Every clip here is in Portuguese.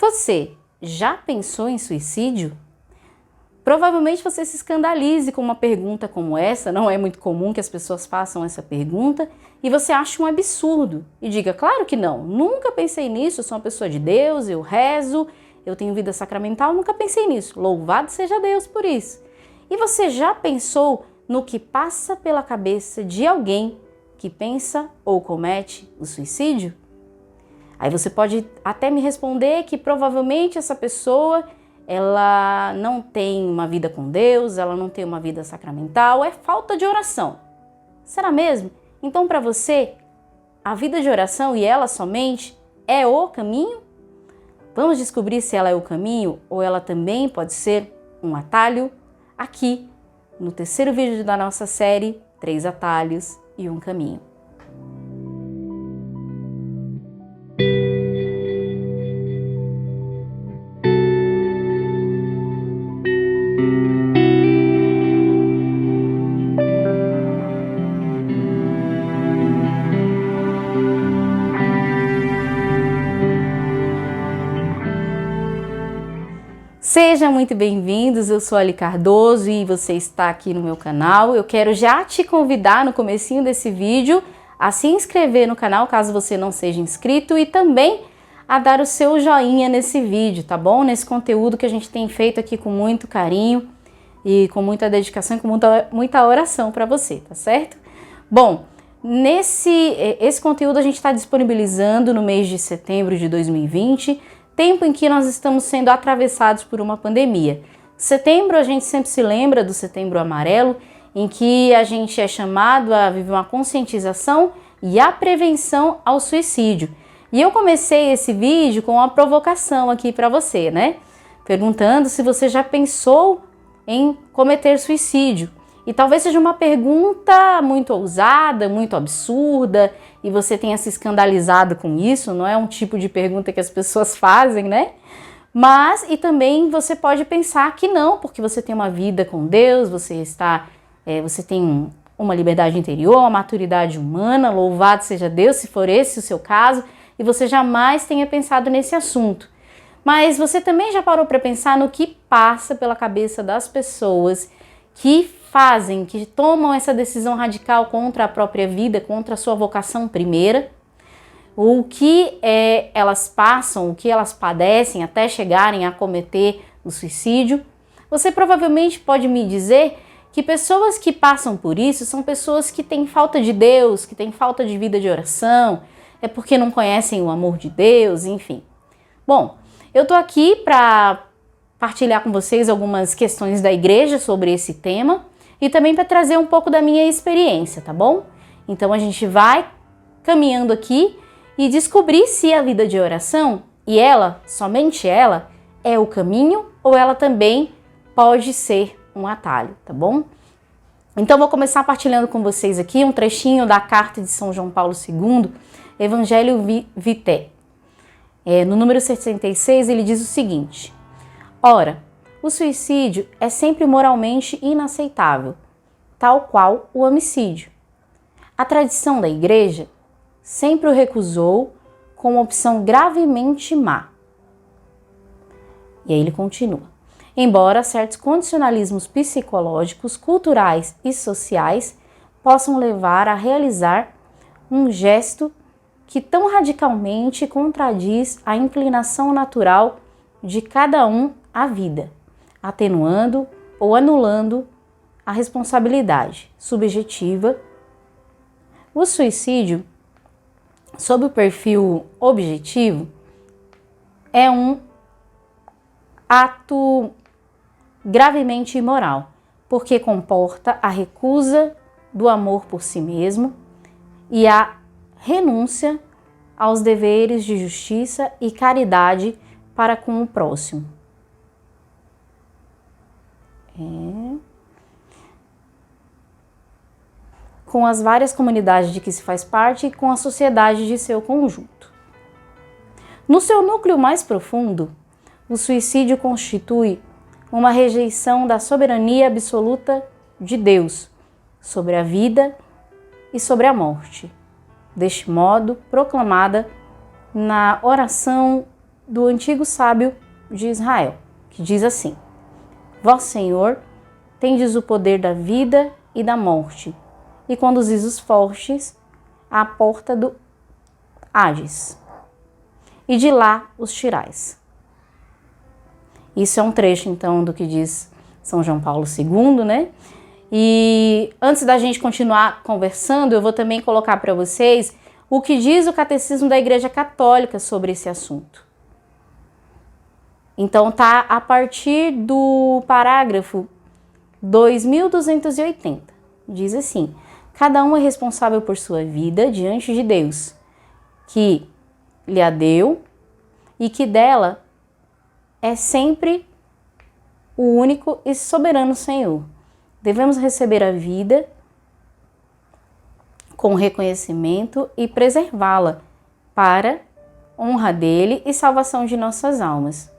Você já pensou em suicídio? Provavelmente você se escandalize com uma pergunta como essa, não é muito comum que as pessoas façam essa pergunta, e você acha um absurdo. E diga, claro que não, nunca pensei nisso, eu sou uma pessoa de Deus, eu rezo, eu tenho vida sacramental, nunca pensei nisso. Louvado seja Deus por isso. E você já pensou no que passa pela cabeça de alguém que pensa ou comete o suicídio? Aí você pode até me responder que provavelmente essa pessoa ela não tem uma vida com Deus, ela não tem uma vida sacramental, é falta de oração. Será mesmo? Então para você, a vida de oração e ela somente é o caminho? Vamos descobrir se ela é o caminho ou ela também pode ser um atalho? Aqui, no terceiro vídeo da nossa série, 3 atalhos e um caminho. Sejam muito bem-vindos, eu sou Ali Cardoso e você está aqui no meu canal. Eu quero já te convidar no comecinho desse vídeo a se inscrever no canal, caso você não seja inscrito, e também a dar o seu joinha nesse vídeo, tá bom? Nesse conteúdo que a gente tem feito aqui com muito carinho e com muita dedicação e com muita oração para você, tá certo? Bom, esse conteúdo a gente está disponibilizando no mês de setembro de 2020, tempo em que nós estamos sendo atravessados por uma pandemia. Setembro, a gente sempre se lembra do Setembro Amarelo, em que a gente é chamado a viver uma conscientização e a prevenção ao suicídio. E eu comecei esse vídeo com uma provocação aqui para você, né? Perguntando se você já pensou em cometer suicídio. E talvez seja uma pergunta muito ousada, muito absurda, e você tenha se escandalizado com isso, não é um tipo de pergunta que as pessoas fazem, né? Mas, e também você pode pensar que não, porque você tem uma vida com Deus, você tem uma liberdade interior, uma maturidade humana, louvado seja Deus, se for esse o seu caso, e você jamais tenha pensado nesse assunto. Mas você também já parou para pensar no que passa pela cabeça das pessoas que tomam essa decisão radical contra a própria vida, contra a sua vocação primeira, o que elas passam, o que elas padecem até chegarem a cometer o suicídio. Você provavelmente pode me dizer que pessoas que passam por isso são pessoas que têm falta de Deus, que têm falta de vida de oração, é porque não conhecem o amor de Deus, enfim. Bom, eu tô aqui para partilhar com vocês algumas questões da igreja sobre esse tema e também para trazer um pouco da minha experiência, tá bom? Então a gente vai caminhando aqui e descobrir se a vida de oração, e ela, somente ela, é o caminho ou ela também pode ser um atalho, tá bom? Então vou começar partilhando com vocês aqui um trechinho da carta de São João Paulo II, Evangelho Vitae. No número 66 ele diz o seguinte: ora, o suicídio é sempre moralmente inaceitável, tal qual o homicídio. A tradição da Igreja sempre o recusou como opção gravemente má. E aí ele continua: embora certos condicionalismos psicológicos, culturais e sociais possam levar a realizar um gesto que tão radicalmente contradiz a inclinação natural de cada um à vida, atenuando ou anulando a responsabilidade subjetiva. O suicídio, sob o perfil objetivo, é um ato gravemente imoral, porque comporta a recusa do amor por si mesmo e a renúncia aos deveres de justiça e caridade para com o próximo. Com as várias comunidades de que se faz parte e com a sociedade de seu conjunto. No seu núcleo mais profundo, o suicídio constitui uma rejeição da soberania absoluta de Deus sobre a vida e sobre a morte, deste modo proclamada na oração do antigo sábio de Israel, que diz assim: Vós, Senhor, tendes o poder da vida e da morte, e conduzis os fortes à porta do Hades, e de lá os tirais. Isso é um trecho, então, do que diz São João Paulo II, né? E antes da gente continuar conversando, eu vou também colocar para vocês o que diz o Catecismo da Igreja Católica sobre esse assunto. Então, tá a partir do parágrafo 2280. Diz assim: cada um é responsável por sua vida diante de Deus, que lhe a deu e que dela é sempre o único e soberano Senhor. Devemos receber a vida com reconhecimento e preservá-la para honra dele e salvação de nossas almas.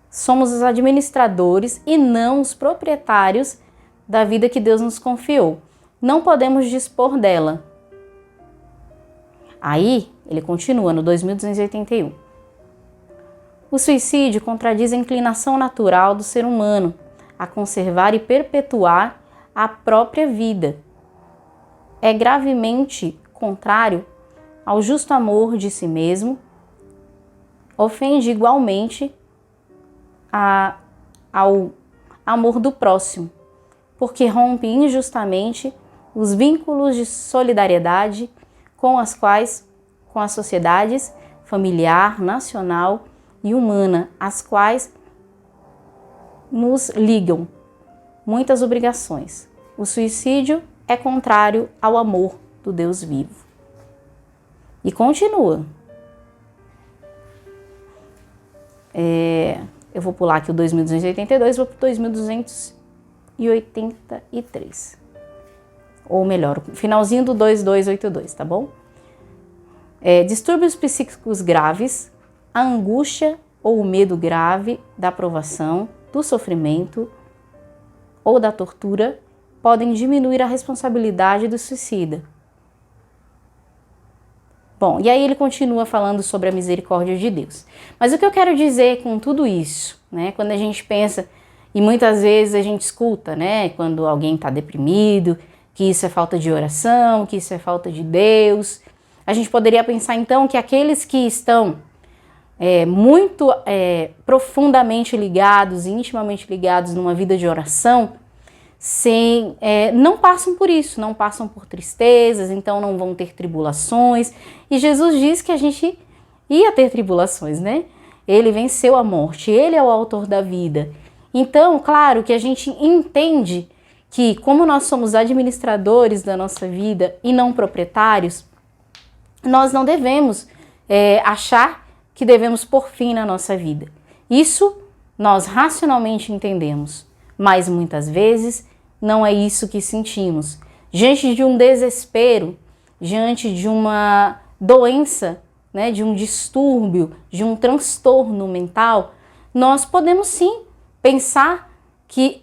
Somos os administradores e não os proprietários da vida que Deus nos confiou. Não podemos dispor dela. Aí, ele continua no 2281. O suicídio contradiz a inclinação natural do ser humano a conservar e perpetuar a própria vida. É gravemente contrário ao justo amor de si mesmo, ofende igualmente ao amor do próximo, porque rompe injustamente os vínculos de solidariedade com as sociedades familiar, nacional e humana, as quais nos ligam muitas obrigações. O suicídio é contrário ao amor do Deus vivo. E continua. Eu vou pular aqui o 2282, vou para o 2283. Ou melhor, o finalzinho do 2282, tá bom? Distúrbios psíquicos graves, a angústia ou o medo grave da provação, do sofrimento ou da tortura podem diminuir a responsabilidade do suicida. Bom, e aí ele continua falando sobre a misericórdia de Deus. Mas o que eu quero dizer com tudo isso, né? Quando a gente pensa, e muitas vezes a gente escuta, né? Quando alguém está deprimido, que isso é falta de oração, que isso é falta de Deus. A gente poderia pensar então que aqueles que estão muito profundamente ligados, intimamente ligados numa vida de oração, não passam por isso, não passam por tristezas, então não vão ter tribulações. E Jesus diz que a gente ia ter tribulações, né? Ele venceu a morte, ele é o autor da vida. Então, claro que a gente entende que, como nós somos administradores da nossa vida e não proprietários, nós não devemos achar que devemos pôr fim na nossa vida. Isso nós racionalmente entendemos, mas muitas vezes não é isso que sentimos. Diante de um desespero, diante de uma doença, né, de um distúrbio, de um transtorno mental, nós podemos sim pensar que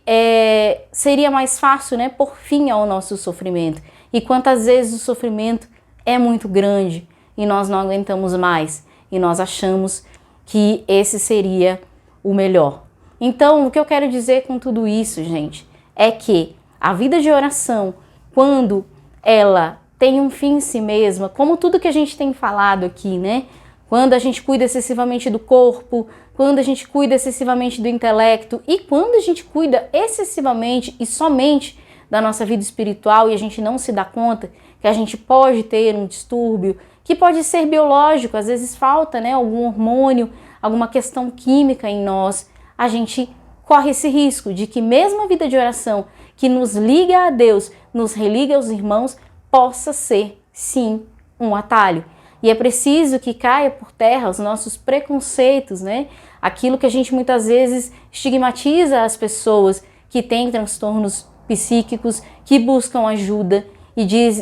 seria mais fácil, né, pôr fim ao nosso sofrimento. E quantas vezes o sofrimento é muito grande e nós não aguentamos mais e nós achamos que esse seria o melhor. Então, o que eu quero dizer com tudo isso, gente, é que a vida de oração, quando ela tem um fim em si mesma, como tudo que a gente tem falado aqui, né? Quando a gente cuida excessivamente do corpo, quando a gente cuida excessivamente do intelecto e quando a gente cuida excessivamente e somente da nossa vida espiritual e a gente não se dá conta que a gente pode ter um distúrbio, que pode ser biológico, às vezes falta, né, algum hormônio, alguma questão química em nós, a gente corre esse risco de que mesmo a vida de oração que nos liga a Deus, nos religa aos irmãos, possa ser, sim, um atalho. E é preciso que caia por terra os nossos preconceitos, né? Aquilo que a gente muitas vezes estigmatiza as pessoas que têm transtornos psíquicos, que buscam ajuda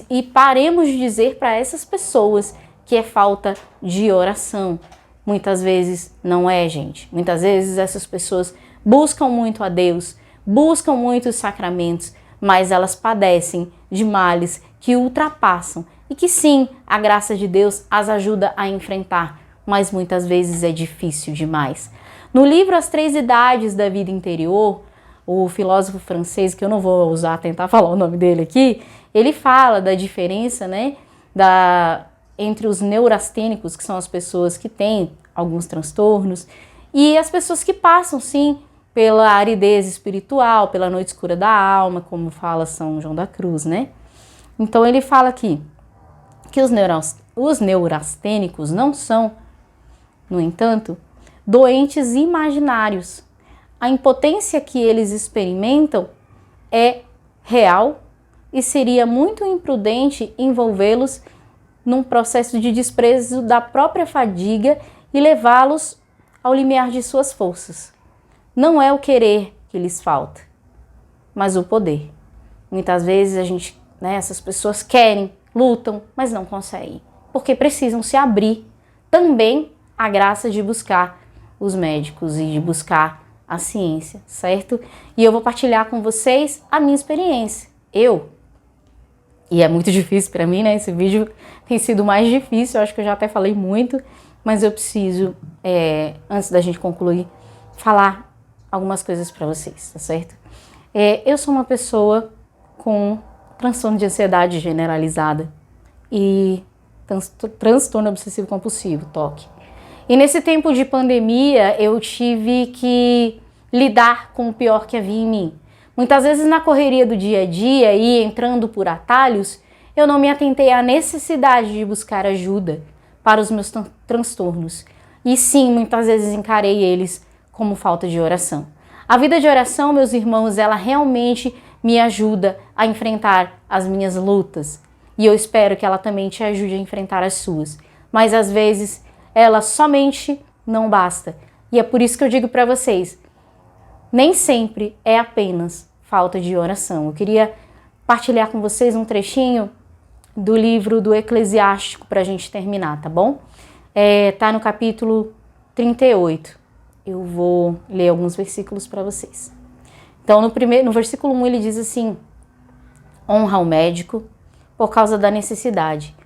e paremos de dizer para essas pessoas que é falta de oração. Muitas vezes não é, gente. Muitas vezes essas pessoas buscam muito a Deus, buscam muito os sacramentos, mas elas padecem de males que ultrapassam e que sim, a graça de Deus as ajuda a enfrentar, mas muitas vezes é difícil demais. No livro As Três Idades da Vida Interior, o filósofo francês, que eu não vou tentar falar o nome dele aqui, ele fala da diferença, né, entre os neurastênicos, que são as pessoas que têm alguns transtornos, e as pessoas que passam, sim, pela aridez espiritual, pela noite escura da alma, como fala São João da Cruz, né? Então ele fala aqui que os neurastênicos não são, no entanto, doentes imaginários. A impotência que eles experimentam é real e seria muito imprudente envolvê-los num processo de desprezo da própria fadiga e levá-los ao limiar de suas forças. Não é o querer que lhes falta, mas o poder. Muitas vezes essas pessoas querem, lutam, mas não conseguem, porque precisam se abrir também à graça de buscar os médicos e de buscar a ciência, certo? E eu vou partilhar com vocês a minha experiência. E é muito difícil para mim, né? Esse vídeo tem sido mais difícil, eu acho que eu já até falei muito, mas eu preciso, antes da gente concluir, falar algumas coisas para vocês, tá certo? Eu sou uma pessoa com transtorno de ansiedade generalizada e transtorno obsessivo compulsivo, TOC. E nesse tempo de pandemia, eu tive que lidar com o pior que havia em mim. Muitas vezes na correria do dia a dia e entrando por atalhos, eu não me atentei à necessidade de buscar ajuda para os meus transtornos. E sim, muitas vezes encarei eles como falta de oração. A vida de oração, meus irmãos, ela realmente me ajuda a enfrentar as minhas lutas. E eu espero que ela também te ajude a enfrentar as suas. Mas às vezes ela somente não basta. E é por isso que eu digo para vocês, nem sempre é apenas falta de oração. Eu queria partilhar com vocês um trechinho do livro do Eclesiástico para a gente terminar, tá bom? Tá no capítulo 38. Eu vou ler alguns versículos para vocês. Então, no versículo 1 ele diz assim: honra o médico por causa da necessidade,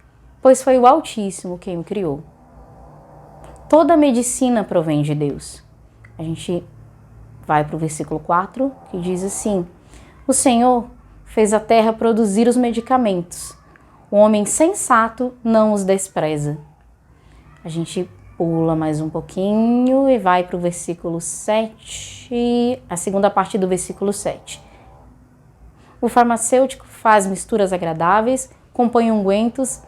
pois foi o Altíssimo quem o criou. Toda medicina provém de Deus. A gente vai para o versículo 4, que diz assim: o Senhor fez a terra produzir os medicamentos. O homem sensato não os despreza. A gente pula mais um pouquinho e vai para o versículo 7, a segunda parte do versículo 7. O farmacêutico faz misturas agradáveis, compõe ungüentos,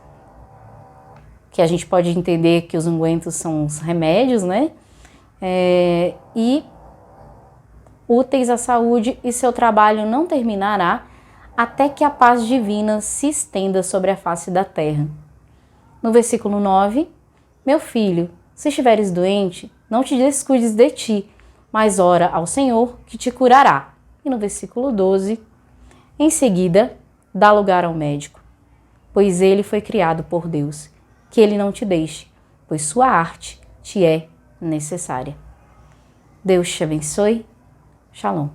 que a gente pode entender que os ungüentos são os remédios, né? E úteis à saúde, e seu trabalho não terminará até que a paz divina se estenda sobre a face da terra. No versículo 9, meu filho, se estiveres doente, não te descuides de ti, mas ora ao Senhor que te curará. E no versículo 12, em seguida, dá lugar ao médico, pois ele foi criado por Deus, que ele não te deixe, pois sua arte te é necessária. Deus te abençoe. Shalom.